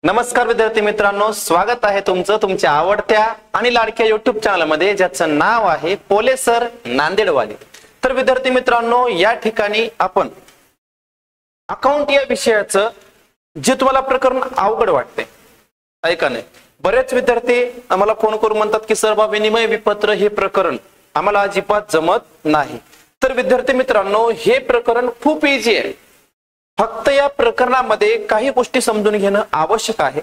नमस्कार विद्यार्थी मित्रांनो, स्वागत आहे तुमचं तुमच्या आवडत्या आणि लाडक्या युट्यूब चॅनल मध्ये, ज्याचं नाव आहे पोले सर नांदेडवाले। तर विद्यार्थी मित्रांनो, या ठिकाणी आपण अकाउंट या विषयाचं जे तुम्हाला प्रकरण अवघड वाटते, ऐका नाही, बरेच विद्यार्थी आम्हाला फोन करून म्हणतात की सर बा विनिमय विपत्र हे प्रकरण आम्हाला अजिबात जमत नाही। तर विद्यार्थी मित्रांनो, हे प्रकरण खूप इझी आहे, फक्त या प्रकरणामध्ये काही गोष्टी समजून घेणं आवश्यक आहे।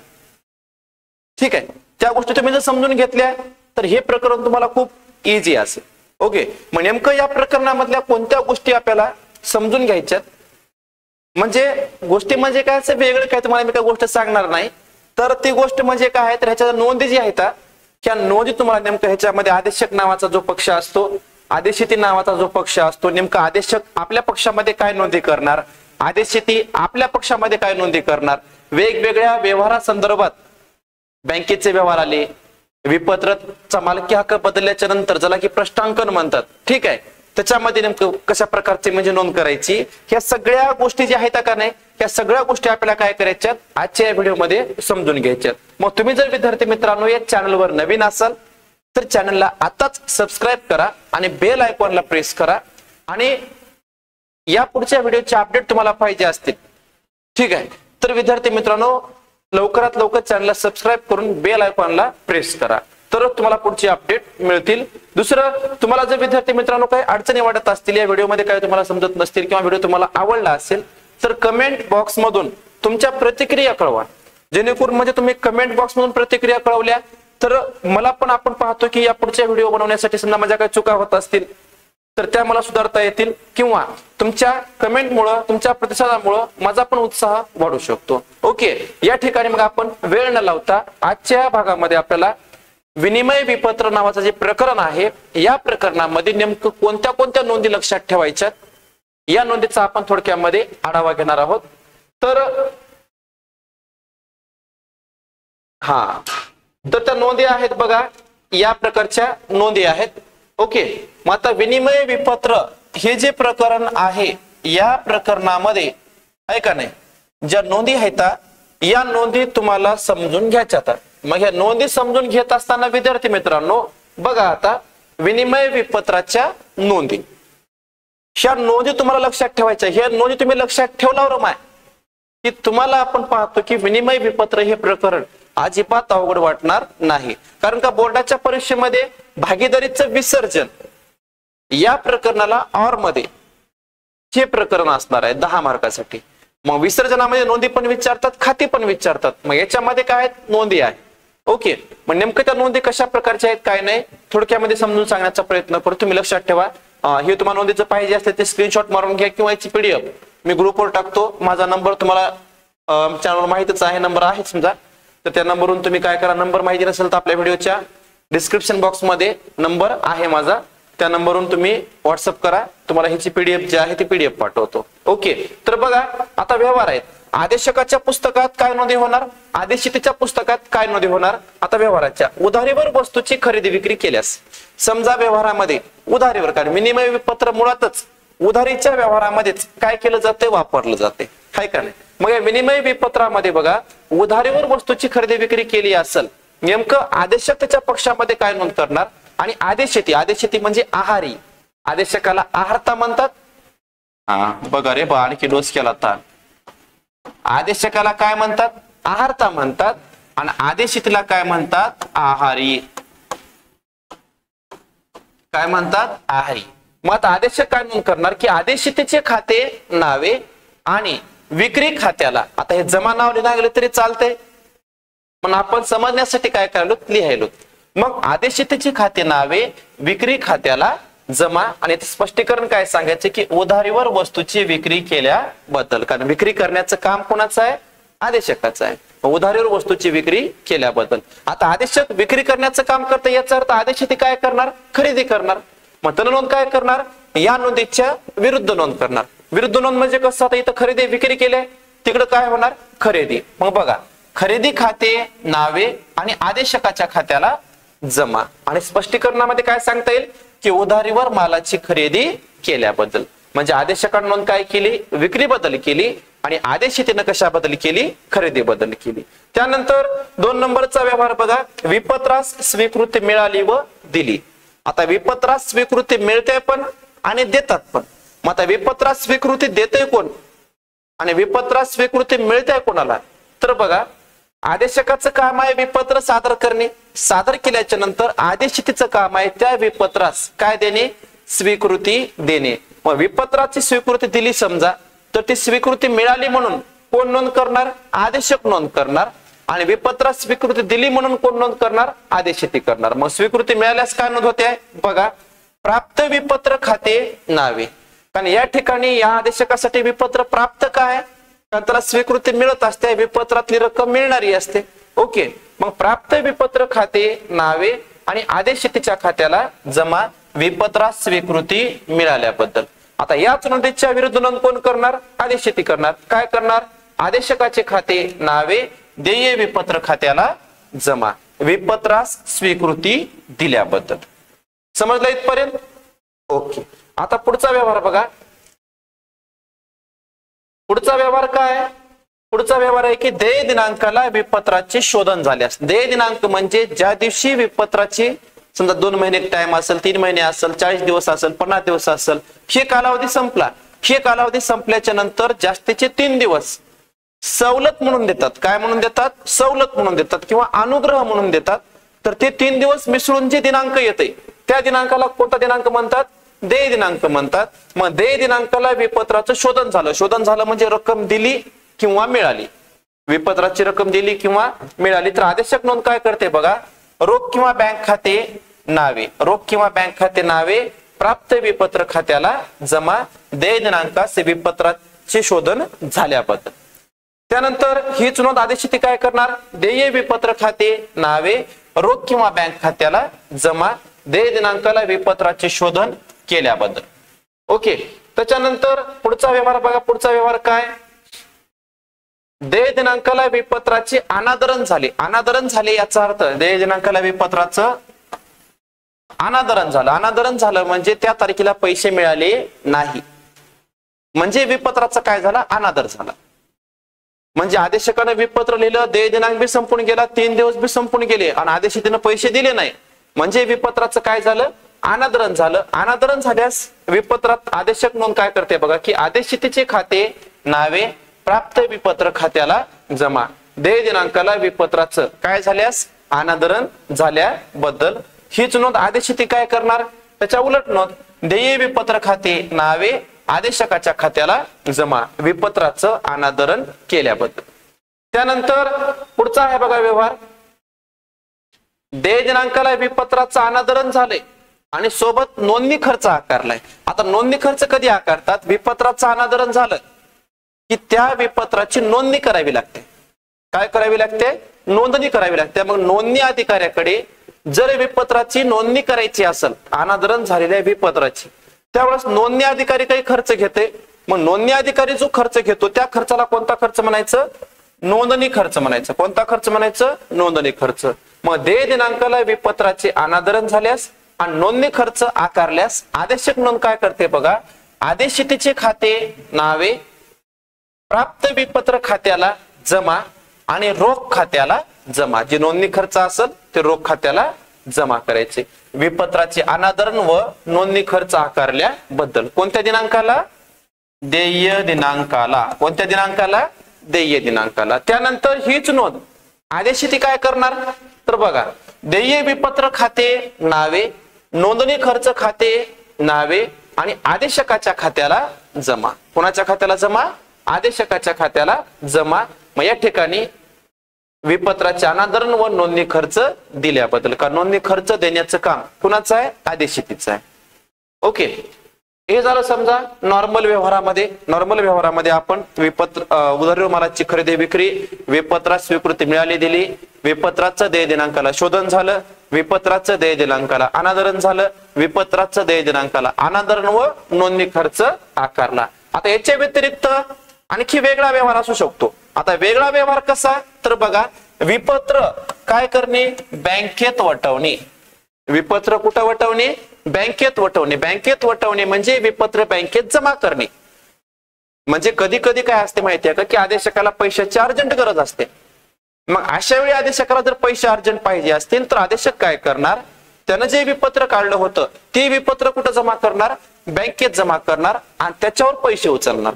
ठीक आहे, त्या गोष्टी तुम्ही जर समजून घेतल्या तर हे प्रकरण तुम्हाला खूप इझी असेल। ओके, मग नेमकं या प्रकरणामधल्या कोणत्या गोष्टी आपल्याला समजून घ्यायच्यात, म्हणजे गोष्टी म्हणजे काय असं वेगळं काय तुम्हाला मी काय गोष्ट सांगणार नाही, तर ती गोष्ट म्हणजे काय आहे तर ह्याच्या नोंदी जी आहेत त्या नोंदी तुम्हाला नेमकं ह्याच्यामध्ये आदेशक नावाचा जो पक्ष असतो, आदेशिती नावाचा जो पक्ष असतो, नेमका आदेशक आपल्या पक्षामध्ये काय नोंदी करणार, आदेशिती आपल्या पक्षामध्ये काय नोंदी करणार, वेगवेगळ्या व्यवहारासंदर्भात बँकेचे व्यवहार आले, विपत्रचा मालकी हक्क बदलल्याच्या नंतर ज्याला की प्रश्नांकन म्हणतात, ठीक आहे, त्याच्यामध्ये नेमकं कशा प्रकारचे म्हणजे नोंद करायची, ह्या सगळ्या गोष्टी ज्या आहेत का नाही, ह्या सगळ्या गोष्टी आपल्याला काय करायच्यात आजच्या या व्हिडिओमध्ये समजून घ्यायच्यात। मग तुम्ही जर विद्यार्थी मित्रांनो या चॅनलवर नवीन असाल तर चॅनलला आताच सबस्क्राईब करा आणि बेल आयकॉनला प्रेस करा, आणि या पुढच्या व्हिडिओचे अपडेट तुम्हाला पाहिजे असतील, ठीक आहे, तर विद्यार्थी मित्रांनो लवकरात लवकर चॅनलला सबस्क्राईब करून बेल आयकॉनला प्रेस करा, तरच तुम्हाला पुढचे अपडेट मिळतील। दुसरं, तुम्हाला जर विद्यार्थी मित्रांनो काही अडचणी वाटत असतील, या व्हिडिओमध्ये काही तुम्हाला समजत नसतील किंवा व्हिडिओ तुम्हाला आवडला असेल तर कमेंट बॉक्स मधून तुमच्या प्रतिक्रिया कळवा, जेणेकरून म्हणजे तुम्ही कमेंट बॉक्स मधून प्रतिक्रिया कळवल्या तर मला पण आपण पाहतो की या पुढच्या व्हिडिओ बनवण्यासाठी समजा माझ्या काही चुका होत असतील तर त्या मला सुधारता येतील, किंवा तुमच्या कमेंटमुळे तुमच्या प्रतिसादामुळे माझा पण उत्साह वाढू शकतो। ओके, या ठिकाणी मग आपण वेळ न लावता आजच्या भागामध्ये आपल्याला विनिमय विपत्र नावाचं जे प्रकरण आहे, या प्रकरणामध्ये नेमकं कोणत्या कोणत्या नोंदी लक्षात ठेवायच्यात या नोंदीचा आपण थोडक्यामध्ये आढावा घेणार आहोत। तर त्या नोंदी आहेत बघा, या प्रकारच्या नोंदी आहेत। ओके, मग आता विनिमय विपत्र हे जे प्रकरण आहे, या प्रकरणामध्ये ऐका नाही, ज्या नोंदी आहेत या नोंदी तुम्हाला समजून घ्यायच्यात। मग ह्या नोंदी समजून घेत असताना विद्यार्थी मित्रांनो बघा, आता विनिमय विपत्राच्या नोंदी, ह्या नोंदी तुम्हाला लक्षात ठेवायच्या। ह्या नोंदी तुम्ही लक्षात ठेवल्यावर माय की तुम्हाला आपण पाहतो की विनिमय विपत्र हे प्रकरण अजिबात अवघड वाटणार नाही, कारण का बोर्डाच्या परीक्षेमध्ये भागीदारीचं विसर्जन या प्रकरणाला ऑर मध्ये हे प्रकरण असणार आहे 10 मार्कासाठी। मग विसर्जनामध्ये नोंदी पण विचारतात, खाती पण विचारतात, मग याच्यामध्ये काय नोंदी आहे। ओके, मग नेमकं त्या नोंदी कशा प्रकारच्या आहेत काय नाही थोडक्यामध्ये समजून सांगण्याचा प्रयत्न करू। तुम्ही लक्षात ठेवा, हे तुम्हाला नोंदीचं पाहिजे असते ते स्क्रीनशॉट मारून घ्या किंवा याची PDF मी ग्रुपवर टाकतो। माझा नंबर तुम्हाला चॅनलवर माहितीच आहे, नंबर आहे समजा, तर त्या नंबरवरून तुम्ही काय करा, नंबर माहिती नसेल तर आपल्या व्हिडिओच्या डिस्क्रिप्शन बॉक्स मध्ये नंबर आहे माझा, त्या नंबरवरून तुम्ही व्हॉट्सअप करा, तुम्हाला ह्याची PDF जी आहे ती PDF पाठवतो। ओके, तर बघा आता व्यवहार आहेत, आदेशकाच्या पुस्तकात काय नोंदी होणार, आदेशितीच्या पुस्तकात काय नोंदी होणार। आता व्यवहाराच्या उधारीवर वस्तूची खरेदी विक्री केल्यास, समजा व्यवहारामध्ये उधारीवर, कारण विनिमय विपत्र मुळातच उधारीच्या व्यवहारामध्येच काय केलं जाते, वापरलं जाते, हाय का नाही। मग या विनिमय विपत्रामध्ये बघा, उधारीवर वस्तूची खरेदी विक्री केली असेल, नेमकं आदेशक त्याच्या पक्षामध्ये काय नोंद करणार, आणि आदेशिती, आदेशिती म्हणजे आहारी, आदेशकाला आहारता म्हणतात। बघा रे बा, आणखी डोस केला तर आदेशकाला काय म्हणतात, आहारता म्हणतात, आणि आदेशितीला काय म्हणतात, आहारी, काय म्हणतात, आहारी। मग आता आदेशक काय नोंद करणार की आदेशितीचे खाते नावे आणि विक्री खात्याला, आता हे जमा नाव लिहायला तरी चालतंय, पण आपण समजण्यासाठी काय करायलो, लिहायलो। मग आदेशितीची खाते नावे विक्री खात्याला जमा, आणि स्पष्टीकरण काय सांगायचे की उधारीवर वस्तूची विक्री केल्याबद्दल, कारण विक्री करण्याचं काम कोणाचं आहे, आदेशकाचं आहे, उधारीवर वस्तूची विक्री केल्याबद्दल। आता आदेशक विक्री करण्याचं काम करते, याचा अर्थ आदेशिती काय करणार, खरेदी करणार, मग तन नोंद काय करणार, या नोंदीच्या विरुद्ध नोंद करणार। विरुद्ध नोंद म्हणजे कसं, आता इथं खरेदी विक्री केले, तिकडे काय होणार, खरेदी। मग बघा, खरेदी खाते नावे आणि आदेशकाच्या खात्याला जमा, आणि स्पष्टीकरणामध्ये काय सांगता येईल की उधारीवर मालाची खरेदी केल्याबद्दल, म्हणजे आदेशकाने नोंद काय केली, विक्री बद्दल केली, आणि आदेश शेतीनं कशाबद्दल केली, खरेदीबद्दल केली. त्यानंतर 2 नंबरचा व्यवहार बघा, विपत्रास स्वीकृती मिळाली व दिली. आता विपत्रास स्वीकृती मिळते पण आणि देतात पण. मग आता विपत्रास स्वीकृती देते कोण आणि विपत्रास स्वीकृती मिळते कोणाला, तर बघा आदेशकाचं काम आहे विपत्र सादर करणे. सादर केल्याच्या नंतर आदेश शेतीचं काम आहे त्या विपत्रास काय देणे, स्वीकृती देणे. मग विपत्राची स्वीकृती दिली समजा, तर ती स्वीकृती मिळाली म्हणून कोण नोंद करणार, आदेशक नोंद करणार. आणि विपत्रास स्वीकृती दिली म्हणून कोण नोंद करणार, आदेश शेती करणार. मग स्वीकृती मिळाल्यास काय नोंद होते बघा, प्राप्त विपत्र खाते नावे. कारण या ठिकाणी या आदेशकासाठी विपत्र प्राप्त काय, कारण त्याला स्वीकृती मिळत असते, विपत्रातली रक्कम मिळणारी असते. ओके, मग प्राप्त विपत्र खाते नावे आणि आदेश शेतीच्या खात्याला जमा विपत्रास स्वीकृती मिळाल्याबद्दल. आता याच नोंदीच्या विरुद्ध नोंद कोण करणार, आदेश शेती करणार. काय करणार, आदेशकाचे खाते नावे देय विपत्र खात्याला जमा विपत्रास स्वीकृती दिल्याबद्दल. समजलं इथपर्यंत? ओके. आता पुढचा व्यवहार बघा. पुढचा व्यवहार काय, पुढचा व्यवहार आहे की देय दिनांकाला विपत्राचे शोधन झाल्यास. देय दिनांक म्हणजे ज्या दिवशी विपत्राची समजा 2 महिने टाइम असेल, 3 महिने असेल, 40 दिवस असेल, 50 दिवस असेल, हे कालावधी संपला. हे कालावधी संपल्याच्या नंतर जास्तीचे 3 दिवस सवलत म्हणून देतात. काय म्हणून देतात, सवलत म्हणून देतात किंवा अनुग्रह म्हणून देतात. तर ते 3 दिवस मिसळून जे दिनांक येते त्या दिनांकाला कोणता दिनांक म्हणतात, देय दिनांक म्हणतात. मग देय दिनांकाला विपत्राचं शोधन झालं. शोधन झालं म्हणजे रक्कम दिली किंवा मिळाली, विपत्राची रक्कम दिली किंवा मिळाली. तर आदेशक नोंद काय करते बघा, रोख किंवा बँक खाते नावे, रोख किंवा बँक खाते नावे प्राप्त विपत्र खात्याला जमा देय दिनांकास विपत्राचे शोधन झाल्याबद्दल. त्यानंतर हीच नोंद आदेश शेती काय करणार, देय विपत्र खाते नावे रोख किंवा बँक खात्याला जमा देय दिनांकाला विपत्राचे शोधन केल्याबद्दल. ओके. त्याच्यानंतर पुढचा व्यवहार बघा. पुढचा व्यवहार काय, देय दिनांकाला विपत्राचे अनादरण झाले. अनादरण झाले याचा अर्थ देय दिनांकाला विपत्राचं अनादरण झालं. अनादरण झालं म्हणजे त्या तारखेला पैसे मिळाले नाही, म्हणजे विपत्राचा काय झाला, अनादर झाला. म्हणजे आदेशकाने विपत्र लिहिलं, देय दिनांक बी संपून गेला, 3 दिवस बी संपून गेले आणि आदेश शेतीनं पैसे दिले नाही, म्हणजे विपत्राचं काय झालं, अनादरण झालं. अनादरण झाल्यास विपत्रात आदेशक नोंद काय करते बघा, की आदेश शेतीचे खाते नावे प्राप्त विपत्र खात्याला जमा देय दिनांकाला विपत्राचं काय झाल्यास, अनादरण झाल्याबद्दल. हीच नोंद आदेश शेती काय करणार, त्याच्या उलट नोंद देय विपत्र खाते नावे आदेशकाच्या खात्याला जमा विपत्राचं अनादरण केल्याबद्दल. त्यानंतर पुढचा आहे बघा व्यवहार, देय दिनांकाला विपत्राचं अनादरण झालंय आणि सोबत नोंदणी खर्च आकारलाय. आता नोंदणी खर्च कधी आकारतात, विपत्राचं अनादरण झालं की त्या विपत्राची नोंदणी करावी लागते. काय करावी लागते, नोंदणी करावी लागते. मग नोंदणी अधिकाऱ्याकडे जर विपत्राची नोंदणी करायची असेल, अनादरण झालेल्या विपत्राची, त्यावेळेस नोंदणी अधिकारी काही खर्च घेते. मग नोंदणी अधिकारी जो खर्च घेतो त्या खर्चाला कोणता खर्च म्हणायचं, नोंदणी खर्च म्हणायचं. कोणता खर्च म्हणायचं, नोंदणी खर्च. मग देय दिनांकाला विपत्राचे अनादरण झाल्यास आणि नोंदणी खर्च आकारल्यास आदेशक नोंद काय करते बघा, आदेश शेतीचे खाते नावे प्राप्त विपत्र खात्याला जमा आणि रोख खात्याला जमा. जे नोंदणी खर्च असेल ते रोख खात्याला जमा करायचे. विपत्राचे अनादरण व नोंदणी खर्च आकारल्याबद्दल. कोणत्या दिनांकाला, देय दिनांकाला. कोणत्या दिनांकाला, देय दिनांकाला. त्यानंतर हीच नोंद आदेश शेती काय करणार, तर बघा देय विपत्र खाते नावे नोंदणी खर्च खाते नावे आणि आदेशकाच्या खात्याला जमा. कोणाच्या खात्याला जमा, आदेशकाच्या खात्याला जमा. मग या ठिकाणी विपत्राचे अनादरण व नोंदणी खर्च दिल्याबद्दल. का नोंदणी खर्च देण्याचं काम कुणाचं आहे, आदेश शेतीचं आहे. ओके. हे झालं समजा नॉर्मल व्यवहारामध्ये. नॉर्मल व्यवहारामध्ये आपण उदरनिर्माणाची खरेदी विक्री, विपत्रात स्वीकृती मिळाली दिली, विपत्राचं देय दिनांकाला शोधन झालं, विपत्राचं देय दिनांकाला अनादरण झालं, विपत्राचं देय दिनांकाला अनादरण व नोंदणी खर्च आकारला. आता याच्या व्यतिरिक्त आणखी वेगळा व्यवहार असू शकतो. आता वेगळा व्यवहार कसा, तर बघा विपत्र काय करणे, बँकेत वटवणे. विपत्र कुठं वटवणे, बँकेत वटवणे. बँकेत वटवणे म्हणजे विपत्र बँकेत जमा करणे. म्हणजे कधी कधी काय असते माहितीये का की आदेशकाला पैशाची अर्जंट गरज असते. मग अशा वेळी आदेशकाला जर पैसे अर्जंट पाहिजे असतील तर आदेशक काय करणार, त्यानं जे विपत्र काढलं होतं ते विपत्र कुठं जमा करणार, बँकेत जमा करणार आणि त्याच्यावर पैसे उचलणार.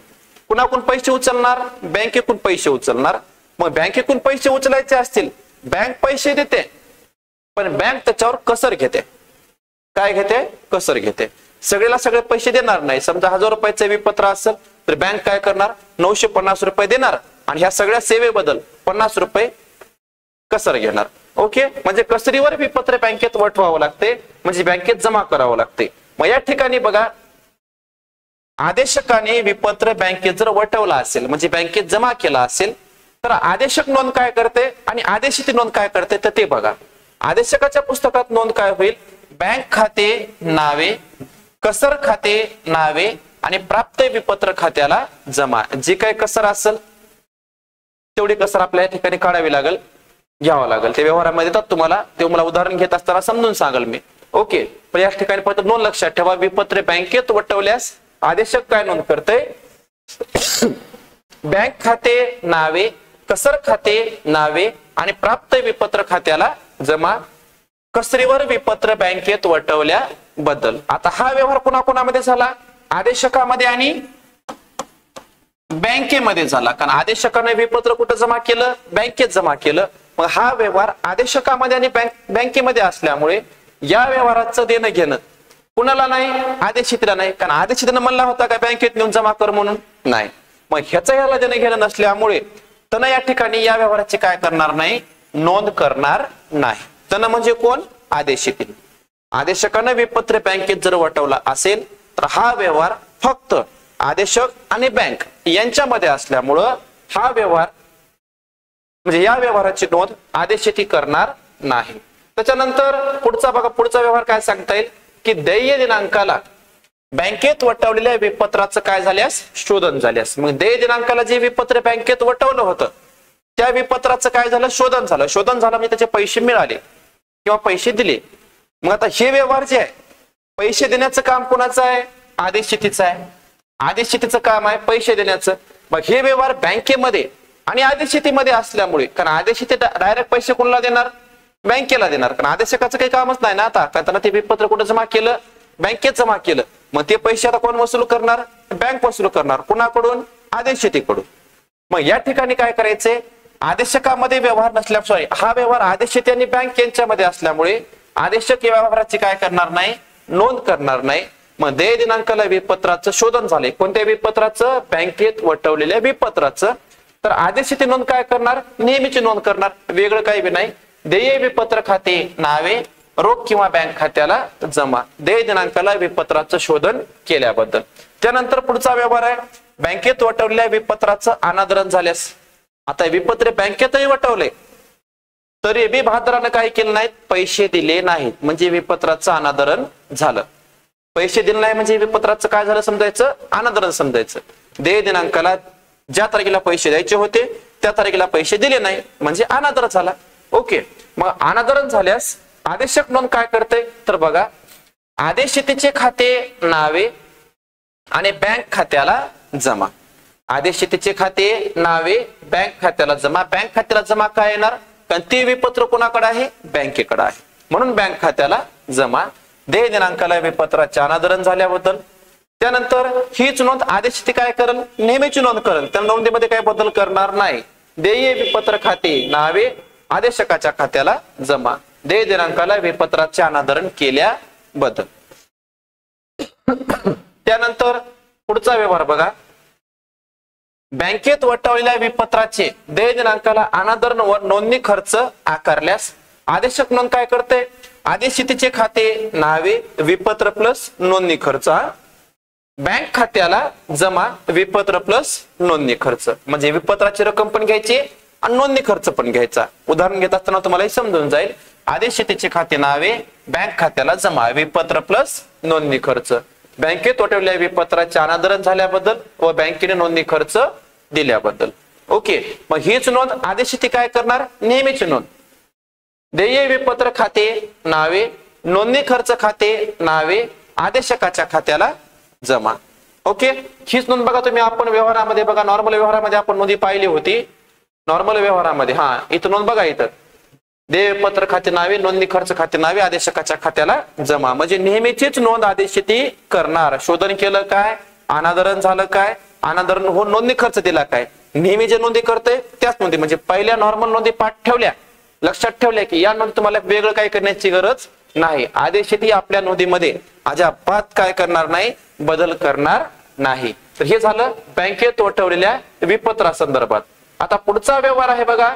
कुणाकडून पैसे उचलणार, बँकेकडून पैसे उचलणार. मग बँकेकडून पैसे उचलायचे असतील, बँक पैसे देते पण बँक त्याच्यावर कसर घेते. काय घेते, कसर घेते. सगळ्याला सगळे पैसे देणार नाही. समजा 1000 रुपयाचं विपत्र असेल तर बँक काय करणार, 950 रुपये देणार आणि ह्या सगळ्या सेवेबद्दल 50 रुपये कसर घेणार. ओके, म्हणजे कसरीवर विपत्र बँकेत वटवावं लागते, म्हणजे बँकेत जमा करावं लागते. मग या ठिकाणी बघा, आदेशकाने विपत्र बँकेत जर वटवला असेल म्हणजे बँकेत जमा केला असेल तर आदेशक नोंद काय करते आणि आदेशित नोंद काय करते तर ते बघा. आदेशकाच्या पुस्तकात नोंद काय होईल, बँक खाते नावे, कसर खाते नावे आणि प्राप्त विपत्र खात्याला जमा. जी काही कसर असेल तेवढी कसर आपल्या या ठिकाणी काढावी लागेल, घ्यावं लागेल. ते व्यवहारामध्ये येतात तुम्हाला, ते मला उदाहरण घेत असताना समजून सांगाल मी. ओके, पण या ठिकाणी फक्त नोंद लक्षात ठेवा, विपत्र बँकेत वटवल्यास आदेशक काय नोंद करते, बँक खाते नावे, कसर खाते नावे आणि प्राप्त विपत्र खात्याला जमा, कसरीवर विपत्र बँकेत वटवल्याबद्दल. आता हा व्यवहार कोणाकोणामध्ये झाला, आदेशकामध्ये आणि बँकेमध्ये झाला. कारण आदेशकाने विपत्र कुठं जमा केलं, बँकेत जमा केलं. मग हा व्यवहार आदेशकामध्ये आणि बँकेमध्ये असल्यामुळे या व्यवहाराचं देणं घेणं कुणाला नाही, आदेशितला नाही. कारण आदेशितनं म्हणला होता का बँकेत नेऊन जमा कर म्हणून, नाही. मग ह्याचं याला देणं घेणं नसल्यामुळे त्यानं या ठिकाणी या व्यवहाराची काय करणार नाही, नोंद करणार नाही. त्यानं म्हणजे कोण, आदेशित. आदेशकानं विपत्र बँकेत जर वटवला असेल तर हा व्यवहार फक्त आदेशक आणि बँक यांच्यामध्ये असल्यामुळं हा व्यवहार म्हणजे या व्यवहाराची नोंद आदेशित करणार नाही. त्याच्यानंतर पुढचा बघा, पुढचा व्यवहार काय सांगता येईल की देय दिनांकाला बँकेत वटवलेल्या विपत्राचं काय झाल्यास, शोधन झाल्यास. मग देय दिनांकाला जे विपत्र बँकेत वटवलं होतं त्या विपत्राचं काय झालं, शोधन झालं. शोधन झालं म्हणजे त्याचे पैसे मिळाले किंवा पैसे दिले. मग आता हे व्यवहार जे आहे, पैसे देण्याचं काम कोणाचं आहे, आदेशितीचं आहे. आदेशितीचं काम आहे पैसे देण्याचं. मग हे व्यवहार बँकेमध्ये आणि आदेशितीमध्ये असल्यामुळे, कारण आदेशिती डायरेक्ट पैसे कोणाला देणार, बँकेला देणार. कारण आदेशकाचं काही कामच नाही ना आता, कारण ते विपत्र कुठं जमा केलं, बँकेत जमा केलं. मग ते पैसे आता कोण वसूल करणार, बँक वसूल करणार. कुणाकडून, आदेशितीकडून. मग या ठिकाणी काय करायचंय, आदेशकामध्ये व्यवहार नसल्यामुळे हा व्यवहार आदेशित आणि बँक यांच्यामध्ये असल्यामुळे आदेशक या व्यवहाराची काय करणार नाही, नोंद करणार नाही. मग देय दिनांकाला विपत्राचं शोधन झाले, कोणत्या विपत्राचं, बँकेत वटवलेल्या विपत्राचं. तर आदेशित नोंद काय करणार, नेहमीची नोंद करणार, वेगळं काही बी नाही. देय विपत्र खाते नावे, रोख किंवा बँक खात्याला जमा, देय दिनांकाला विपत्राचं शोधन केल्याबद्दल. त्यानंतर पुढचा व्यवहार आहे, बँकेत वटवलेल्या विपत्राचं अनादरण झाल्यास. आता विपत्र बँकेतही वटवले तरी बी बहादरानं काय केलं नाहीत, पैसे दिले नाहीत, म्हणजे विपत्राचं अनादरण झालं. पैसे दिले नाही म्हणजे विपत्राचं काय झालं समजायचं, अनादरण समजायचं. देय दिनांकाला ज्या तारखेला पैसे द्यायचे होते त्या तारखेला पैसे दिले नाही म्हणजे अनादर झाला. ओके, मग अनादरण झाल्यास आदेशक नोंद काय करते तर बघा, आदेशितीचे खाते नावे आणि बँक खात्याला जमा. आदेशितीचे खाते नावे बँक खात्याला जमा. बँक खात्याला जमा काय येणार, कारण ते विपत्र कोणाकडे आहे, बँकेकडे आहे, म्हणून बँक खात्याला जमा. देय दिनांकाला विपत्राचे अनादरण झाल्याबद्दल. त्यानंतर हीच नोंद आदेशिती काय करेल, नेहमीची नोंद करेल, त्या नोंदीमध्ये काही बदल करणार नाही. देय विपत्र खाते नावे आदेशकाच्या खात्याला जमा. देय दिनांकाला विपत्राचे अनादरण केल्याबद्दल. त्यानंतर पुढचा व्यवहार बघा, बँकेत वटवलेल्या विपत्राचे देय दिनांकाला अनादरण व नोंदणी खर्च आकारल्यास आदेशक नोंद काय करते, आदेशितीचे खाते नावे विपत्र प्लस नोंदणी खर्च, बँक खात्याला जमा विपत्र प्लस नोंदणी खर्च. म्हणजे विपत्राची रक्कम पण घ्यायची आणि नोंदणी खर्च पण घ्यायचा. उदाहरण घेत असताना तुम्हाला समजून जाईल. आदेशितीचे खाते नावे बँक खात्याला जमा विपत्र प्लस नोंदणी खर्च. बँकेत वटवलेल्या विपत्राचे अनादरण झाल्याबद्दल व बँकेने नोंदणी खर्च दिल्याबद्दल. ओके, मग हीच नोंद आदेशिती काय करणार, नेहमीची नोंद. देय विपत्र खाते नावे नोंदणी खर्च खाते नावे आदेशकाच्या खात्याला जमा. ओके, हीच नोंद बघा तुम्ही आपण व्यवहारामध्ये बघा, नॉर्मल व्यवहारामध्ये आपण नोंदी पाहिली होती. नॉर्मल व्यवहारामध्ये इथं नोंद बघा, इथं देयपत्र खाते नावे, नोंदणी खर्च खाते नावे, आदेशकाच्या खात्याला जमा. म्हणजे नेहमीचीच नोंद आदेशिती करणार. शोधन केलं काय, अनादरण झालं काय, अनादरण हो नोंदणी खर्च दिला काय, नेहमी जे नोंदी करते त्याच नोंदी. म्हणजे पहिल्या नॉर्मल नोंदी पाठ ठेवल्या, लक्षात ठेवल्या की या नोंदी तुम्हाला वेगळं काय करण्याची गरज नाही. आदेशिती आपल्या नोंदीमध्ये अजिबात काय करणार नाही, बदल करणार नाही. तर हे झालं बँकेत वटवलेल्या विपत्रासंदर्भात. आता पुढचा व्यवहार आहे बघा,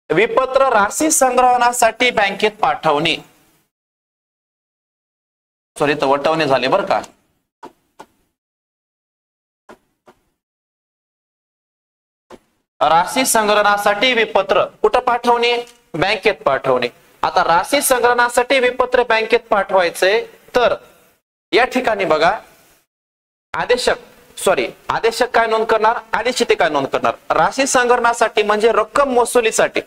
विपत्र राशी संग्रहणासाठी बँकेत पाठवणे. सॉरी, तर वटवणे झाले बरं का. राशी संग्रहणासाठी विपत्र कुठं पाठवणे, बँकेत पाठवणे. आता राशी संग्रहणासाठी विपत्र बँकेत पाठवायचंय, तर या ठिकाणी बघा आदेशक काय नोंद करणार, आदेशिती काय नोंद करणार. राशी संग्रहणासाठी म्हणजे रक्कम वसुलीसाठी,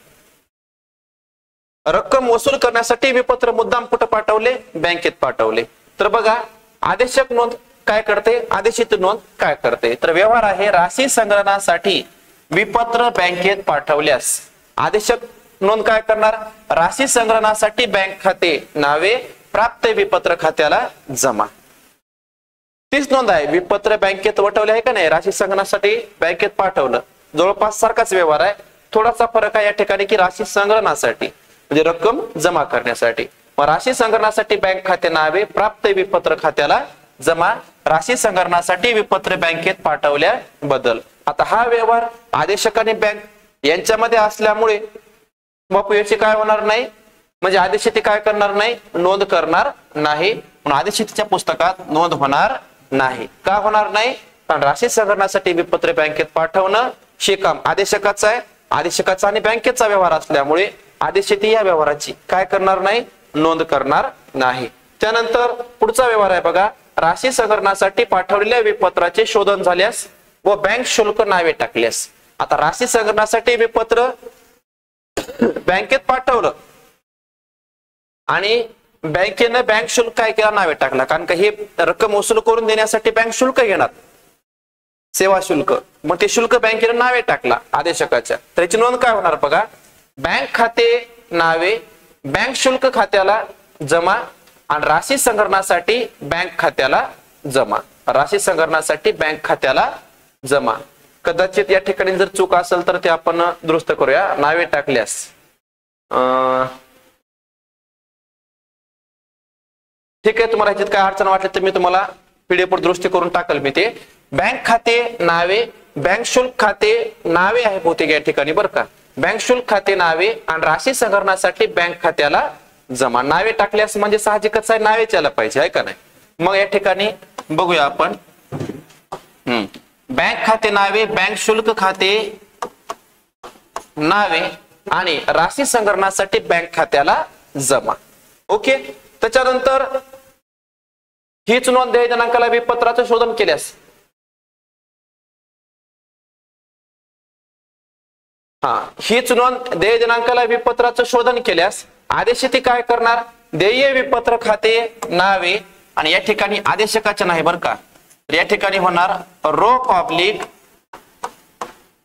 रक्कम वसूल करण्यासाठी विपत्र मुद्दाम कुठं पाठवले, बँकेत पाठवले. तर बघा आदेशक नोंद काय करते, आदेशित नोंद काय करते. तर व्यवहार आहे, राशी संग्रहणासाठी विपत्र बँकेत पाठवल्यास आदेशक नोंद काय करणार, राशी संग्रहणासाठी बँक खाते नावे प्राप्त विपत्र खात्याला जमा. तीच नोंद आहे, विपत्र बँकेत वटवले आहे का नाही, राशी संग्रहणासाठी बँकेत पाठवलं, जवळपास सारखाच व्यवहार आहे. थोडासा फरक आहे या ठिकाणी की राशी संग्रहणासाठी म्हणजे रक्कम जमा करण्यासाठी. मग राशी संग्रहणासाठी बँक खाते नावे प्राप्त विपत्र खात्याला जमा, राशी संग्रहणासाठी विपत्र बँकेत पाठवल्या बदल. आता हा व्यवहार आदेशक आणि बँक यांच्यामध्ये असल्यामुळे बापू याची काय होणार नाही, म्हणजे आदेशिती काय करणार नाही, नोंद करणार नाही. म्हणून आदेशितीच्या पुस्तकात नोंद होणार नाही. का होणार नाही, कारण राशी संग्रहणासाठी विपत्र बँकेत पाठवणं हे काम आदेशकाचं आहे. आदेशकाचा आणि बँकेचा व्यवहार असल्यामुळे आदेशिती या व्यवहाराची काय करणार नाही, नोंद करणार नाही. त्यानंतर पुढचा व्यवहार आहे बघा, राशी संग्रहणासाठी पाठवलेल्या विपत्राचे शोधन झाल्यास व बँक शुल्क नावे टाकल्यास. आता राशी संग्रहणासाठी विपत्र बँकेत पाठवलं आणि बँकेनं बँक शुल्क काय केला, नावे टाकला. कारण का हे रक्कम वसूल करून देण्यासाठी बँक शुल्क घेणार, सेवा शुल्क. मग ते शुल्क बँकेनं नावे टाकला आदेशकाच्या, तर याची नोंद काय होणार बघा, बँक खाते नावे बँक शुल्क खात्याला जमा आणि राशी संग्रहणासाठी बँक खात्याला जमा. राशी संग्रहणासाठी बँक खात्याला जमा. कदाचित या ठिकाणी जर चूक असेल तर ते आपण दुरुस्त करूया. नावे टाकल्यास ठीक आहे, तुम्हाला ह्याच्यात काय अडचण वाटली तर मी तुम्हाला पीडीएफ वर दुरुस्ती करून टाकल मी ते. बँक खाते नावे बँक शुल्क खाते नावे आहे बहुतेक या ठिकाणी बरं का. बँक शुल्क खाते नावे आणि राशी संग्रहणासाठी बँक खात्याला जमा. नावे टाकल्यास म्हणजे साहजिकच आहे, नावेच यायला पाहिजे आहे का नाही. मग या ठिकाणी बघूया आपण, बँक खाते नावे बँक शुल्क खाते नावे आणि राशी संग्रहणासाठी बँक खात्याला जमा. ओके, त्याच्यानंतर हीच नोंद देय दिनांकाला विपत्राचं शोधन केल्यास हीच नोंद देय दिनांकाला विपत्राचं शोधन केल्यास आदेशिती काय करणार, देय विपत्र खाते नावे आणि या ठिकाणी आदेशकाचे नाही बरं का, या ठिकाणी होणार रोख ऑब्लिक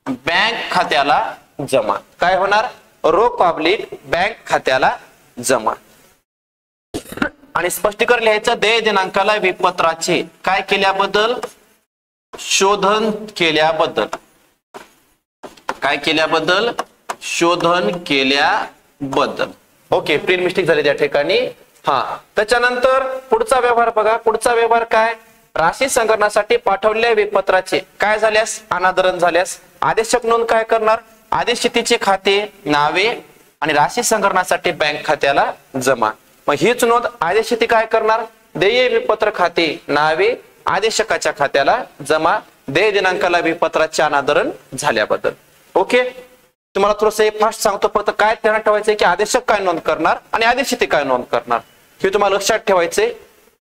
बँक खात्याला जमा. काय होणार, रोख ऑब्लिक बँक खात्याला जमा. आणि स्पष्टीकरण लिहायचं, देय दिनांकाला विपत्राचे काय केल्याबद्दल, शोधन केल्याबद्दल. काय केल्याबद्दल, शोधन केल्याबद्दल. ओके, प्रिंट मिस्टेक झाली त्या ठिकाणी. त्याच्यानंतर पुढचा व्यवहार बघा, पुढचा व्यवहार काय, राशी संग्रहणासाठी पाठवलेल्या विपत्राचे काय झाल्यास, अनादरण झाल्यास आदेशक नोंद काय करणार, आदेशितीचे खाते नावे आणि राशी संग्रहणासाठी बँक खात्याला जमा. मग हीच नोंद आदेशिती काय करणार, देय विपत्र खाते नावे आदेशकाच्या खात्याला जमा, देय दिनांकाला विपत्राचे अनादरण झाल्याबद्दल. ओके, तुम्हाला थोडस फास्ट सांगतो, फक्त काय ध्यानात ठेवायचंय की आदेशक काय नोंद करणार आणि आदेशिती काय नोंद करणार हे तुम्हाला लक्षात ठेवायचंय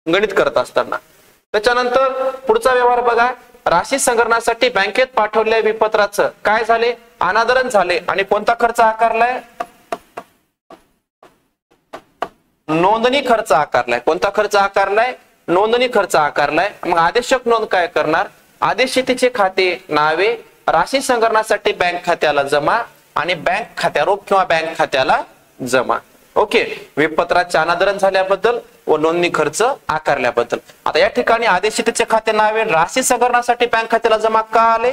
गणित करत असताना. त्याच्यानंतर पुढचा व्यवहार बघा, राशी संग्रहणासाठी बँकेत पाठवलेल्या विपत्राचं काय झाले, अनादरण झाले आणि कोणता खर्च आकारलाय, नोंदणी खर्च आकारलाय. कोणता खर्च आकारलाय, नोंदणी खर्च आकारलाय, मग आदेशक नोंद काय करणार, आदेशशीतीचे खाते नावे राशी संग्रहणासाठी बँक खात्याला जमा आणि बँक खात्या रोख किंवा बँक खात्याला जमा. ओके, विपत्राचे अनादरण झाल्याबद्दल व नोंदणी खर्च आकारल्याबद्दल. आता या ठिकाणी आदेशशीतीचे खाते नावे राशी संग्रहणासाठी बँक खात्याला जमा का आले,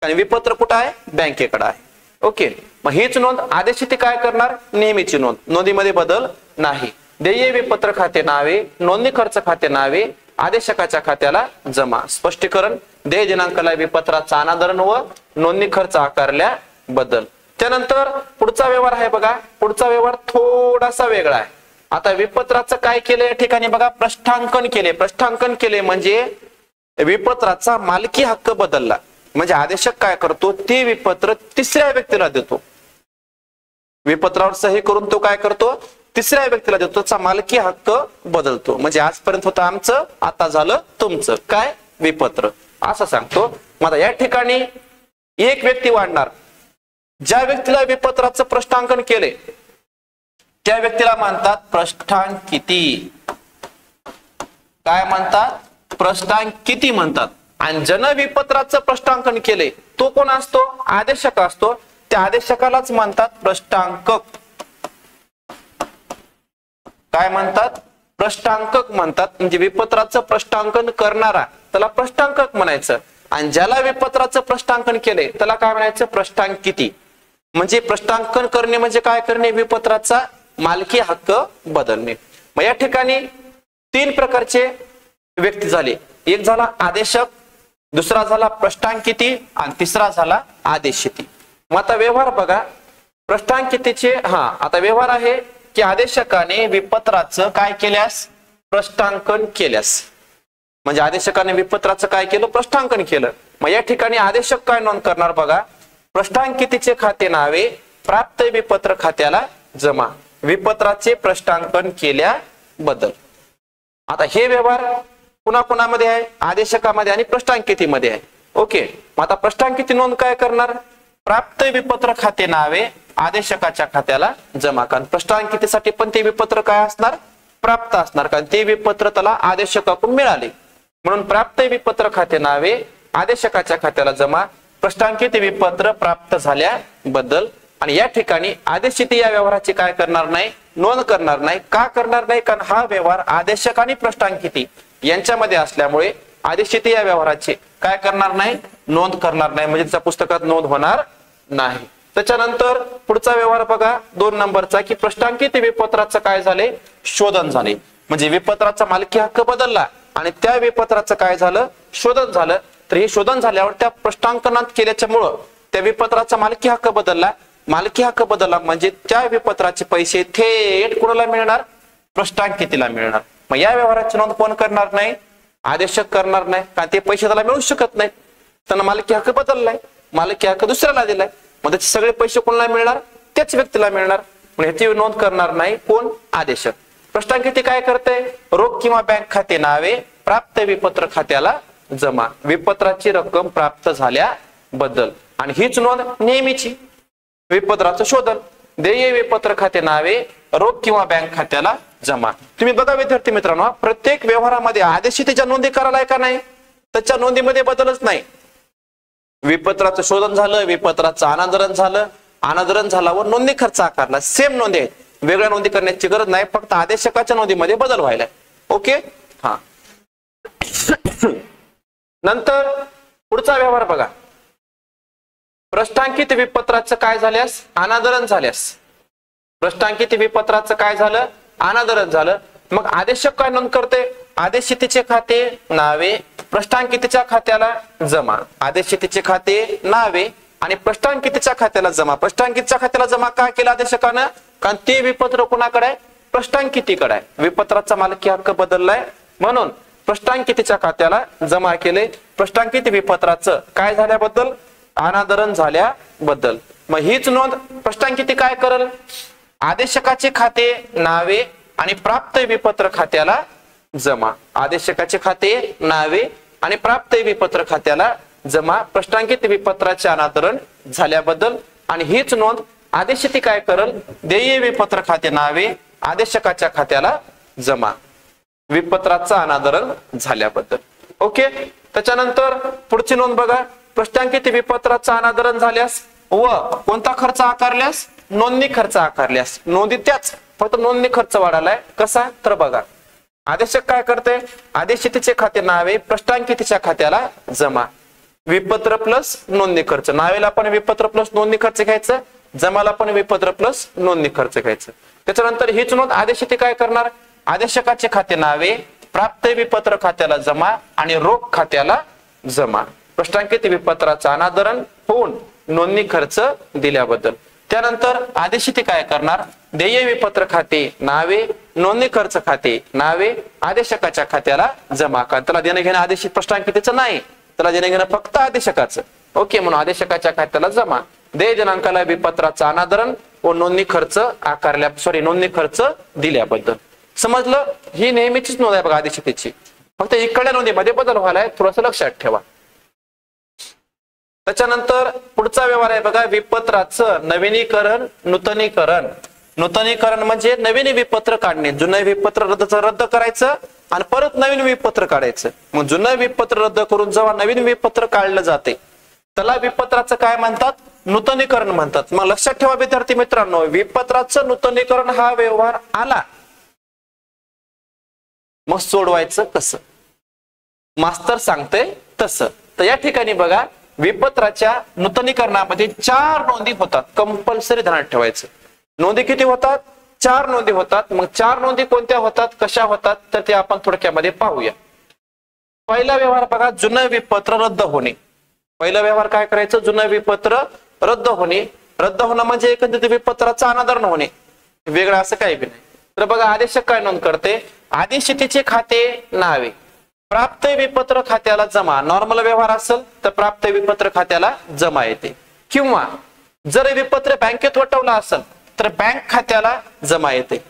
आणि विपत्र कुठं आहे, बँकेकडे आहे. ओके, मग हीच नोंद आदेशशीती काय करणार, नेहमीची नोंद, नोंदीमध्ये बदल नाही. देय विपत्र खाते नावे नोंदणी खर्च खाते नावे आदेशकाच्या खात्याला जमा. स्पष्टीकरण, देय दिनांकाला विपत्राचा अनादरण व नोंदणी खर्च आकारल्याबद्दल. त्यानंतर पुढचा व्यवहार आहे बघा, पुढचा व्यवहार थोडासा वेगळा आहे. आता विपत्राचं काय केलं या ठिकाणी बघा, प्रष्ठांकन केले. प्रष्ठांकन केले म्हणजे विपत्राचा मालकी हक्क बदलला. म्हणजे आदेशक काय करतो, ते विपत्र तिसऱ्या व्यक्तीला देतो. विपत्रावर सही करून तो काय करतो, तिसऱ्या व्यक्तीला देतो, त्याचा मालकी हक्क बदलतो. म्हणजे आजपर्यंत होतं आमचं, आता झालं तुमचं, काय, विपत्र, असं सांगतो. मग आता या ठिकाणी एक व्यक्ती वाढणार. ज्या व्यक्तीला विपत्राचं प्रष्ठांकन केले त्या व्यक्तीला म्हणतात प्रष्ठांकिती. काय म्हणतात, प्रष्ठांकिती म्हणतात. आणि ज्यानं विपत्राचं प्रष्ठांकन केले तो कोण असतो, आदेशक असतो. त्या आदेशकालाच म्हणतात प्रष्ठांकक. काय म्हणतात, प्रष्ठांकक म्हणतात. म्हणजे विपत्राचं प्रष्ठांकन करणारा त्याला प्रष्ठांकक म्हणायचं, आणि ज्याला विपत्राचं प्रष्ठांकन केले त्याला काय म्हणायचं, प्रष्ठांकिती. म्हणजे प्रष्ठांकन करणे म्हणजे काय करणे, विपत्राचा मालकी हक्क बदलणे. मग या ठिकाणी तीन प्रकारचे व्यक्ती झाले. एक झाला आदेशक, दुसरा झाला प्रष्ठांकिती आणि तिसरा झाला आदेशशीती. मग आता व्यवहार बघा, प्रष्ठांकितीचे आता व्यवहार आहे की आदेशकाने विपत्राचं काय केल्यास, प्रष्ठांकन केल्यास. म्हणजे आदेशकाने विपत्राचं काय केलं, प्रष्ठांकन केलं. मग या ठिकाणी आदेशक काय नोंद करणार बघा, प्रष्ठांकितीचे खाते नावे प्राप्त विपत्र खात्याला जमा, विपत्राचे प्रष्ठांकन केल्याबद्दल. आता हे व्यवहार कुणाकुणामध्ये आहे, आदेशकामध्ये आणि प्रष्ठांकितीमध्ये आहे. ओके, मग आता प्रष्ठांकिती नोंद काय करणार, प्राप्त विपत्र खाते नावे आदेशकाच्या खात्याला जमा. कारण प्रष्ठांकितीसाठी पण ते विपत्र काय असणार, प्राप्त असणार, कारण ते विपत्र त्याला आदेशकाकडून मिळाले. म्हणून प्राप्त विपत्र खाते नावे आदेशकाच्या खात्याला जमा, प्रष्ठांकित विपत्र प्राप्त झाल्याबद्दल. आणि या ठिकाणी आदेशशीती या व्यवहाराची काय करणार नाही, नोंद करणार नाही. का करणार नाही, कारण हा व्यवहार आदेशक आणि प्रष्ठांकिती यांच्यामध्ये असल्यामुळे आदेशशीती या व्यवहाराची काय करणार नाही, नोंद करणार नाही. म्हणजे त्याच्या पुस्तकात नोंद होणार नाही. त्याच्यानंतर पुढचा व्यवहार बघा 2 नंबरचा, की प्रष्ठांकित विपत्राचं काय झाले, शोधन झाले. म्हणजे विपत्राचा मालकी हक्क बदलला आणि त्या विपत्राचं काय झालं, शोधन झालं. तर हे शोधन झाल्यावर त्या प्रष्ठांकनात केल्याच्यामुळं त्या विपत्राचा मालकी हक्क बदलला. मालकी हक्क बदलला म्हणजे त्या विपत्राचे पैसे थेट कोणाला मिळणार, प्रष्ठांकितीला मिळणार. मग या व्यवहाराची नोंद कोण करणार नाही, आदेशक करणार नाही, कारण ते पैसे त्याला मिळू शकत नाहीत. त्यांना मालकी हक्क बदललाय, मालकी हक्क दुसऱ्याला दिलाय, मग त्याचे सगळे पैसे कोणाला मिळणार, त्याच व्यक्तीला मिळणार. पण ह्याची नोंद करणार नाही कोण, आदेशक. प्रष्ठांकिती काय करते, रोख किंवा बँक खाते नावे प्राप्त विपत्र खात्याला जमा, विपत्राची रक्कम प्राप्त झाल्याबद्दल. आणि हीच नोंद नेहमीची, विपत्राचं शोधन, देय विपत्र खाते नावे रोख किंवा बँक खात्याला जमा. तुम्ही बघा विद्यार्थी मित्रांनो, प्रत्येक व्यवहारामध्ये आदेशशीतीच्या नोंदी करायला का नाही, त्याच्या नोंदीमध्ये बदलच नाही. विपत्राचं शोधन झालं, विपत्राचं अनादरण झालं, अनादरण झाला व नोंदणी खर्च आकारला, सेम नोंदी आहेत. वेगळ्या नोंदी करण्याची गरज नाही, फक्त आदेशकाच्या नोंदीमध्ये बदल व्हायला. ओके, नंतर पुढचा व्यवहार बघा, प्रष्ठांकित विपत्राचं काय झाल्यास, अनादरण झाल्यास. प्रष्ठांकित विपत्राचं काय झालं, अनादरण झालं. मग आदेशक काय नोंद करते, आदेशशीतीचे खाते नावे प्रष्ठांकितीच्या खात्याला जमा, आदेशशीतीचे खाते नावे आणि प्रष्ठांकितीच्या खात्याला जमा. प्रष्ठांकितीच्या खात्याला जमा का केलं आदेशकानं, कारण ते विपत्र कोणाकडे आहे, प्रष्ठांकितीकडे आहे. विपत्राचा मालकी हक्क बदललाय म्हणून प्रष्ठांकितीच्या खात्याला जमा केले. प्रष्ठांकित विपत्राचं काय झाल्याबद्दल, अनादरण झाल्याबद्दल. मग हीच नोंद प्रष्ठांकिती काय करेल, आदेशकाचे खाते नावे आणि प्राप्त विपत्र खात्याला जमा, आदेशकाचे खाते नावे आणि प्राप्त विपत्र खात्याला जमा, प्रष्ठांकित विपत्राचे अनादरण झाल्याबद्दल. आणि हीच नोंद आदेशशीती काय करेल, देय विपत्र खाते नावे आदेशकाच्या खात्याला जमा. विपत्राचं अनादरण झाल्याबद्दल. ओके. त्याच्यानंतर पुढची नोंद बघा. प्रश्नांकित विपत्राचं अनादरण झाल्यास व कोणता खर्च आकारल्यास? नोंदणी खर्च आकारल्यास. नोंदी त्याच, फक्त नोंदणी खर्च वाढालाय. कसा? तर बघा, आदेशक काय करते? आदेशितेचे खाते नावे प्रश्नांकितेच्या खात्याला जमा. विपत्र प्लस नोंदणी खर्च. नावेला पण विपत्र प्लस नोंदणी खर्च घ्यायचं, जमाला पण विपत्र प्लस नोंदणी खर्च घ्यायचं. त्याच्यानंतर हीच नोंद आदेशिते काय करणार? आदेशकाचे खाते नावे प्राप्त विपत्र खात्याला जमा आणि रोख खात्याला जमा. प्रश्नांकित विपत्राचं अनादरण होऊन नोंदणी खर्च दिल्याबद्दल. त्यानंतर आदेशिते काय करणार? देय विपत्र खाते नावे नोंदणी खर्च खाते नावे आदेशकाच्या खात्याला जमा. कारण त्याला देणं घेणं आदेशित प्रश्नांकितेचं नाही, त्याला देणं घेणं फक्त आदेशकाचं. ओके. म्हणून आदेशकाच्या खात्याला जमा. देय दिनांकाला विपत्राचं अनादरण व नोंदणी खर्च आकारल्या नोंदणी खर्च दिल्याबद्दल. समजलं? ही नेहमीचीच नोंद आहे बघा आदेशितेची, फक्त इकडल्या नोंदीमध्ये बदल व्हायलाय, थोडस लक्षात ठेवा. त्याच्यानंतर पुढचा व्यवहार आहे बघा, विपत्राचं नवीनीकरण नूतनीकरण. नूतनीकरण म्हणजे नवीन विपत्र काढणे. जुनं विपत्र रद्द करायचं आणि परत नवीन विपत्र काढायचं. मग जुनं विपत्र रद्द करून जेव्हा नवीन विपत्र काढलं जाते त्याला विपत्राचं काय म्हणतात? नूतनीकरण म्हणतात. मग लक्षात ठेवा विद्यार्थी मित्रांनो, विपत्राचं नूतनीकरण हा व्यवहार आला, मग सोडवायचं कसं? मास्तर सांगते तसं. तर या ठिकाणी बघा, विपत्राच्या नूतनीकरणामध्ये 4 नोंदी होतात. कंपल्सरी ध्यानात ठेवायचं. नोंदी किती होतात? 4 नोंदी होतात. मग 4 नोंदी कोणत्या होतात, कशा होतात, तर ते आपण थोडक्यामध्ये पाहूया. पहिला व्यवहार बघा, जुनं विपत्र रद्द होणे. पहिला व्यवहार काय करायचं? जुनं विपत्र रद्द होणे. रद्द होणं म्हणजे एकंदरीत विपत्राचं अनादरण होणे, वेगळं असं काही बी नाही. तर बघा, आदेशक काय नोंद करते? आदेशितेचे खाते नावे प्राप्त विपत्र खात्याला जमा. नॉर्मल व्यवहार असेल तर प्राप्त विपत्र खात्याला जमा येते, किंवा जर विपत्र बँकेत वटवला असेल तर बँक खात्याला जमा येते.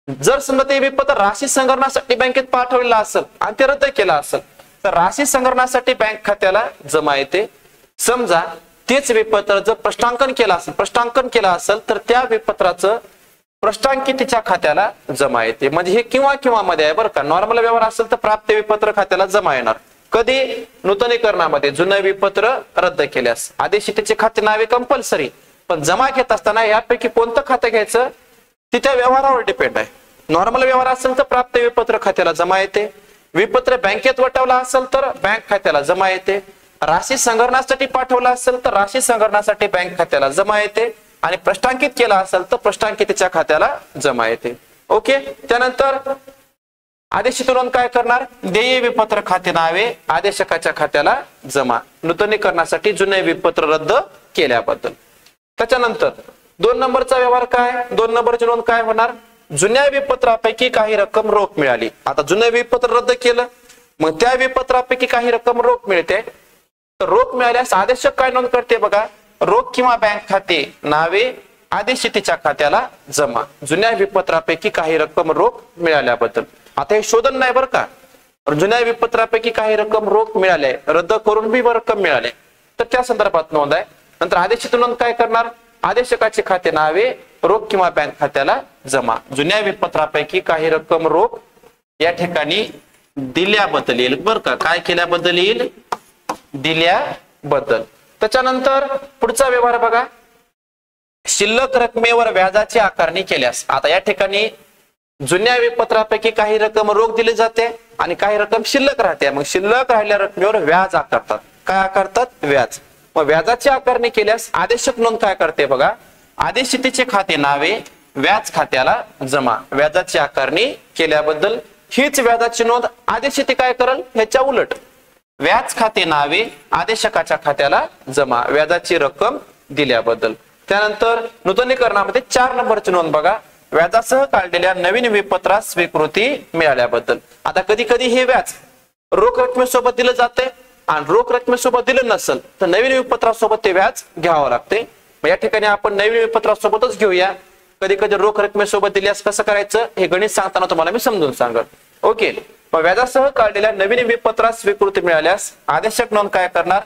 जर समजा ते विपत्र राशी संग्रहणासाठी बँकेत पाठवलेला असेल आणि ते रद्द केला असेल तर राशी संग्रहणासाठी बँक खात्याला जमा येते. समजा तेच विपत्र जर प्रश्नांकन केला असेल तर त्या विपत्राचं प्रश्नांकितेच्या खात्याला जमा येते. म्हणजे हे किंवा मध्ये आहे बरं का. नॉर्मल व्यवहार असेल तर प्राप्त विपत्र खात्याला जमा येणार. कधी? नूतनीकरणामध्ये जुनं विपत्र रद्द केल्यास. आदेशितेचे खाते नावे कंपल्सरी, पण जमा घेत असताना यापैकी कोणतं खातं घ्यायचं ती त्या व्यवहारावर डिपेंड आहे. नॉर्मल व्यवहार असेल तर प्राप्त विपत्र खात्याला जमा येते. विपत्र बँकेत वटवला असेल तर बँक खात्याला जमा येते. राशी संग्रहणासाठी पाठवला असेल तर राशी संग्रहणासाठी बँक खात्याला जमा येते. आणि प्रश्नांकित केला असेल तर प्रश्नांकितेच्या खात्याला जमा येते. ओके. त्यानंतर आदेशित नोंद काय करणार? देय विपत्र खाते नावे आदेशकाच्या खात्याला जमा. नूतनीकरणासाठी जुने विपत्र रद्द केल्याबद्दल. त्याच्यानंतर 2 नंबरचा व्यवहार काय? 2 नंबरची नोंद काय होणार? जुन्या विपत्रापैकी काही रक्कम रोख मिळाली. आता जुनं विपत्र रद्द केलं, मग त्या विपत्रापैकी काही रक्कम रोख मिळते. तर रोख मिळाल्यास आदेशक काय नोंद करते बघा? रोख किंवा बँक खाते नावे आदेशितेच्या खात्याला जमा. जुन्या विपत्रापैकी काही रक्कम रोख मिळाल्याबद्दल. आता हे शोधन नाही बरं का. जुन्या विपत्रापैकी काही रक्कम रोख मिळाले, रद्द करून बी रक्कम मिळाले, तर त्या संदर्भात नोंद आहे. नंतर आदेशित नोंद काय करणार? आदेशकाचे खाते नावे रोख किंवा बँक खात्याला जमा. जुन्या विपत्रापैकी काही रक्कम रोख या ठिकाणी दिल्याबद्दल येईल बरं का. काय केल्याबद्दल येईल? दिल्याबद्दल. त्याच्यानंतर पुढचा व्यवहार बघा, शिल्लक रकमेवर व्याजाची आकारणी केल्यास. आता या ठिकाणी जुन्या विपत्रापैकी काही रक्कम रोख दिली जाते आणि काही रक्कम शिल्लक राहते. मग शिल्लक राहिलेल्या रकमेवर व्याज आकारतात. काय आकारतात? व्याज. मग व्याजाची आकारणी केल्यास आदेशक नोंद काय करते बघा? आदेशितेचे खाते नावे व्याज खात्याला जमा. व्याजाची आकारणी केल्याबद्दल. हीच व्याजाची नोंद आदेशिते काय करेल? ह्याच्या उलट. व्याज खाते नावे आदेशकाच्या खात्याला जमा. व्याजाची रक्कम दिल्याबद्दल. त्यानंतर नूतनीकरणामध्ये 4 नंबरची नोंद बघा, व्याजासह काढलेल्या नवीन विपत्रास स्वीकृती मिळाल्याबद्दल. आता कधी कधी हे व्याज रोख रकमेसोबत दिलं जाते आणि रोख रकमेसोबत दिलं नसेल तर नवीन विपत्रासोबत ते व्याज घ्यावं लागते. या ठिकाणी आपण नवीन विपत्रासोबतच घेऊया. कधी कधी रोख रकमेसोबत दिल्यास कसं करायचं हे गणित सांगताना तुम्हाला मी समजून सांगेन. ओके. मग व्याजासह काढलेल्या नवीन विपत्रास स्वीकृती मिळाल्यास आदेशक नोंद काय करणार?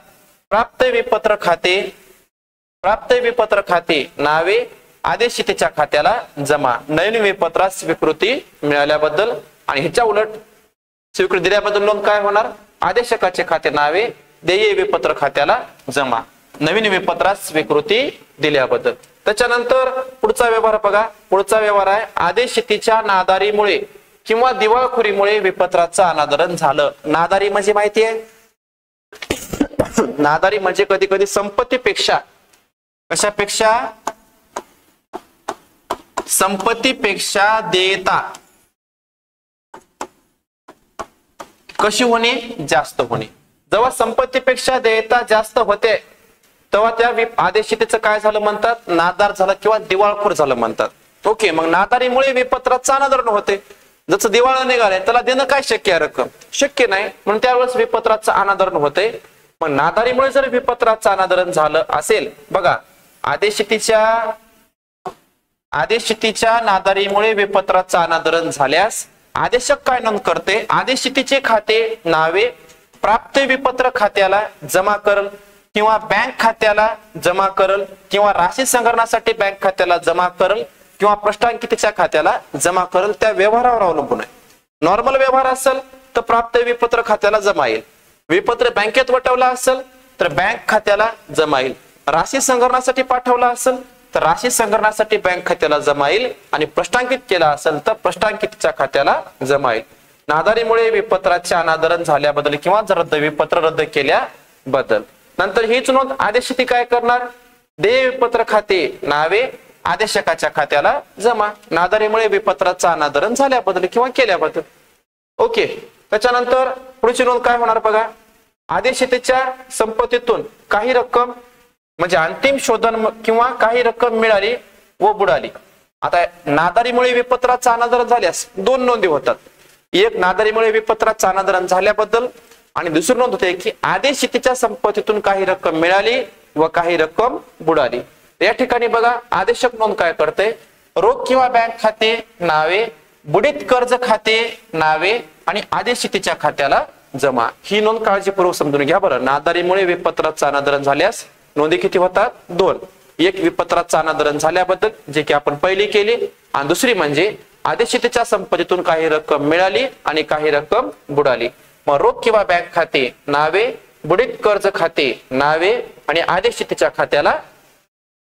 प्राप्त विपत्र खाते नावे आदेशितेच्या खात्याला जमा. नवीन विपत्रास स्वीकृती मिळाल्याबद्दल आणि ह्याच्या उलट स्वीकृती दिल्याबद्दल नोंद काय होणार? आदेशकाचे खाते नावे देय विपत्र खात्याला जमा, नवीन विपत्रात स्वीकृती दिल्याबद्दल. त्याच्यानंतर पुढचा व्यवहार बघा. पुढचा व्यवहार आहे आदेशशीतीच्या नादारीमुळे किंवा दिवाळखोरीमुळे विपत्राचं अनादरण झालं. नादारी म्हणजे माहिती आहे? नादारी म्हणजे कधी कधी संपत्तीपेक्षा, कशापेक्षा? संपत्तीपेक्षा देयता कशी होणे? जास्त होणे. जेव्हा संपत्तीपेक्षा देयता जास्त होते तेव्हा त्या आदेशशीतीचं काय झालं म्हणतात? नादार झालं किंवा दिवाळखोर झालं म्हणतात. ओके, मग नादारीमुळे विपत्राचं अनादरण होते. जसं दिवाळ निघाले त्याला देणं काय शक्य आहे? रक्कम शक्य नाही, म्हणून त्यावेळेस विपत्राचं अनादरण होते. मग नादारीमुळे जर विपत्राचं अनादरण झालं असेल, बघा आदेशशीतीच्या नादारीमुळे विपत्राचं अनादरण झाल्यास आदेशक काय नोंद करते? आदेशशीतीचे खाते नावे प्राप्त विपत्र खात्याला जमा करल किंवा बँक खात्याला जमा करल किंवा राशी संग्रहणासाठी बँक खात्याला जमा करल किंवा प्रष्टांकितीच्या खात्याला जमा करल. त्या व्यवहारावर अवलंबून आहे. नॉर्मल व्यवहार असेल तर प्राप्त विपत्र खात्याला जमा येईल. विपत्र बँकेत वटवला असेल तर बँक खात्याला जमा येईल. राशी संग्रहणासाठी पाठवला असेल तर राशी संग्रहणासाठी बँक खात्याला जमा येईल आणि प्रष्टांकित केला असेल तर प्रष्टांकितच्या खात्याला जमा येईल. नादारीमुळे विपत्राचे अनादरण झाल्याबद्दल किंवा विपत्र रद्द केल्याबद्दल. नंतर हीच नोंद आदेशशीती काय करणार? देय विपत्र खाते नावे आदेशकाच्या खात्याला जमा, नादारीमुळे विपत्राचं अनादरण झाल्याबद्दल किंवा केल्याबद्दल. ओके, त्याच्यानंतर पुढची नोंद काय होणार बघा. आदेशशीतीच्या संपत्तीतून काही रक्कम म्हणजे अंतिम शोधन किंवा काही रक्कम मिळाली व बुडाली. आता नादारीमुळे विपत्राचं अनादरण झाल्यास दोन नोंदी होतात. एक नादारीमुळे विपत्राचं अनादरण झाल्याबद्दल आणि दुसरी नोंद होते की आदेशशीतीच्या संपत्तीतून काही रक्कम मिळाली व काही रक्कम बुडाली. या ठिकाणी बघा आदेशक नोंद काय करते? रोख किंवा बँक खाते नावे, बुडीत कर्ज खाते नावे आणि आदेशशीतीच्या खात्याला जमा. ही नोंद काळजीपूर्वक समजून घ्या बरं. नादारीमुळे विपत्राचं अनादरण झाल्यास नोंदी किती होतात? दोन. एक विपत्राचं अनादरण झाल्याबद्दल जे की आपण पहिली केली आणि दुसरी म्हणजे आदेशशीतीच्या संपत्तीतून काही रक्कम मिळाली आणि काही रक्कम बुडाली. मग रोख किंवा बँक खाते नावे, बुडीत कर्ज खाते नावे आणि आदेशशीतीच्या खात्याला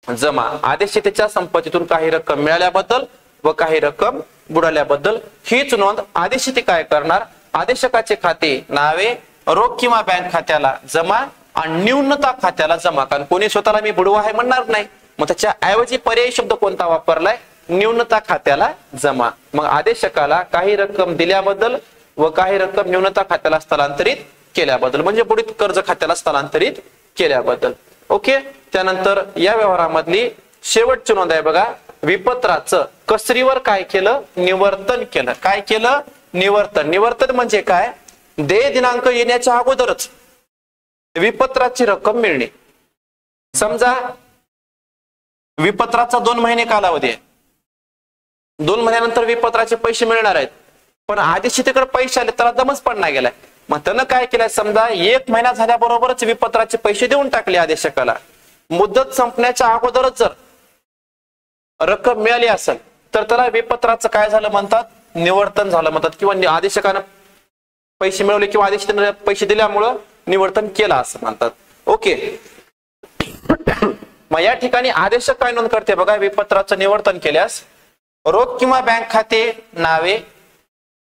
जमा. आदेशशीतीच्या संपत्तीतून काही रक्कम मिळाल्याबद्दल व काही रक्कम बुडाल्याबद्दल हीच नोंद आदेशशीती काय करणार? आदेशकाचे खाते नावे रोख किंवा बँक खात्याला जमा आणि न्यूनता खात्याला जमा. कारण कोणी स्वतःला मी बुडवा आहे म्हणणार नाही, मग त्याच्या ऐवजी पर्यायी शब्द कोणता वापरलाय? न्यूनता खात्याला जमा. मग आदेशकाला काही रक्कम दिल्याबद्दल व काही रक्कम न्यूनता खात्याला स्थलांतरित केल्याबद्दल म्हणजे बुडीत कर्ज खात्याला स्थलांतरित केल्याबद्दल. ओके, त्यानंतर या व्यवहारामधली शेवटची नोंद आहे बघा. विपत्राचं कसरीवर काय केलं? निवर्तन केलं. काय केलं? निवर्तन. निवर्तन म्हणजे काय? देय दिनांक येण्याच्या अगोदरच विपत्राची रक्कम मिळणे. समजा विपत्राचा 2 महिने कालावधी आहे, 2 महिन्यानंतर विपत्राचे पैसे मिळणार आहेत, पण आदेशशीतीकडे पैसे आले त्याला दमच पण नाही गेलाय. मग त्यानं काय केलंय? समजा 1 महिना झाल्याबरोबरच विपत्राचे पैसे देऊन टाकले आदेशकाला. मुदत संपण्याच्या अगोदरच जर रक्कम मिळाली असेल तर त्याला विपत्राचं काय झालं म्हणतात? निवर्तन झालं म्हणतात. किंवा आदेशकानं पैसे मिळवले किंवा आदेशाने पैसे दिल्यामुळं निवर्तन केलं असं म्हणतात. ओके, मग या ठिकाणी आदेशक काय नोंद करते बघा. विपत्राचं निवर्तन केल्यास रोख किंवा बँक खाते नावे,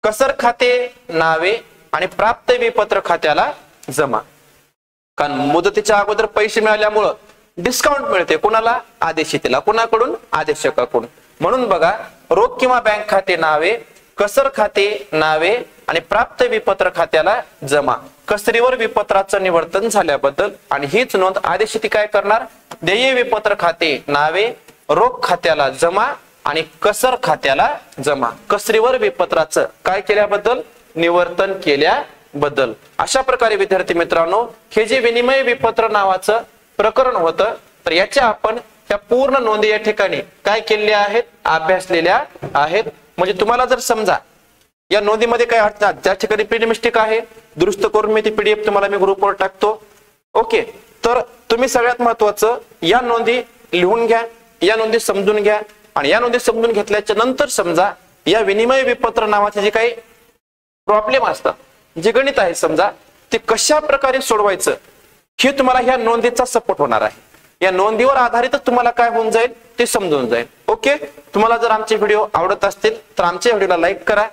कसर खाते नावे आणि प्राप्त विपत्र खात्याला जमा. कारण मुदतीच्या अगोदर पैसे मिळाल्यामुळं डिस्काउंट मिळते. कोणाला? आदेशशीतीला. कोणाकडून? आदेशकाकडून. म्हणून बघा रोख किंवा बँक खाते नावे, कसर खाते नावे आणि प्राप्त विपत्र खात्याला जमा. कसरीवर विपत्राचं निवर्तन झाल्याबद्दल. आणि हीच नोंद आदेशशीती काय करणार? देय विपत्र खाते नावे रोख खात्याला जमा आणि कसर खात्याला जमा. कसरीवर विपत्राचं काय केल्याबद्दल? निवर्तन केल्याबद्दल. अशा प्रकारे विद्यार्थी मित्रांनो हे जे विनिमय विपत्र नावाचं प्रकरण होतं तर याच्या आपण त्या पूर्ण नोंदी या ठिकाणी काय केलेल्या आहेत? अभ्यासलेल्या आहेत. म्हणजे तुम्हाला जर समजा या नोंदीमध्ये काय अडचण, ज्या ठिकाणी प्रिंट मिस्टेक आहे दुरुस्त करून मी ती पीडीएफ तुम्हाला मी ग्रुपवर टाकतो. ओके, तर तुम्ही सगळ्यात महत्वाचं या नोंदी लिहून घ्या, या नोंदी समजून घ्या आणि या नोंदी समजून घेतल्याच्या नंतर समजा या विनिमय विपत्र नावाचे जे काही प्रॉब्लेम असतात जे गणित आहे समजा ते कशा प्रकारे सोडवायचं हे तुम्हाला ह्या नोंदीचा सपोर्ट होणार आहे. या नोंदीवर आधारितच तुम्हाला काय होऊन जाईल ते समजून जाईल. ओके, तुम्हाला जर आमचे व्हिडिओ आवडत असतील तर आमच्या व्हिडिओला लाईक करा,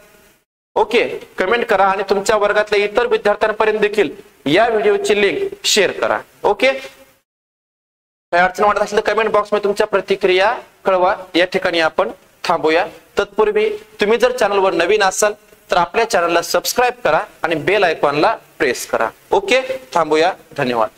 ओके, कमेंट करा आणि तुमच्या वर्गातल्या इतर विद्यार्थ्यांपर्यंत देखील या व्हिडिओची लिंक शेअर करा. ओके, काही अडचण वाटत असेल तर कमेंट बॉक्समध्ये तुमच्या प्रतिक्रिया कळवा. या ठिकाणी आपण थांबूया. तत्पूर्वी तुम्ही जर चॅनलवर नवीन असाल तर आपल्या चॅनलला सबस्क्राईब करा आणि बेल आयकॉनला प्रेस करा. ओके, थांबूया. धन्यवाद.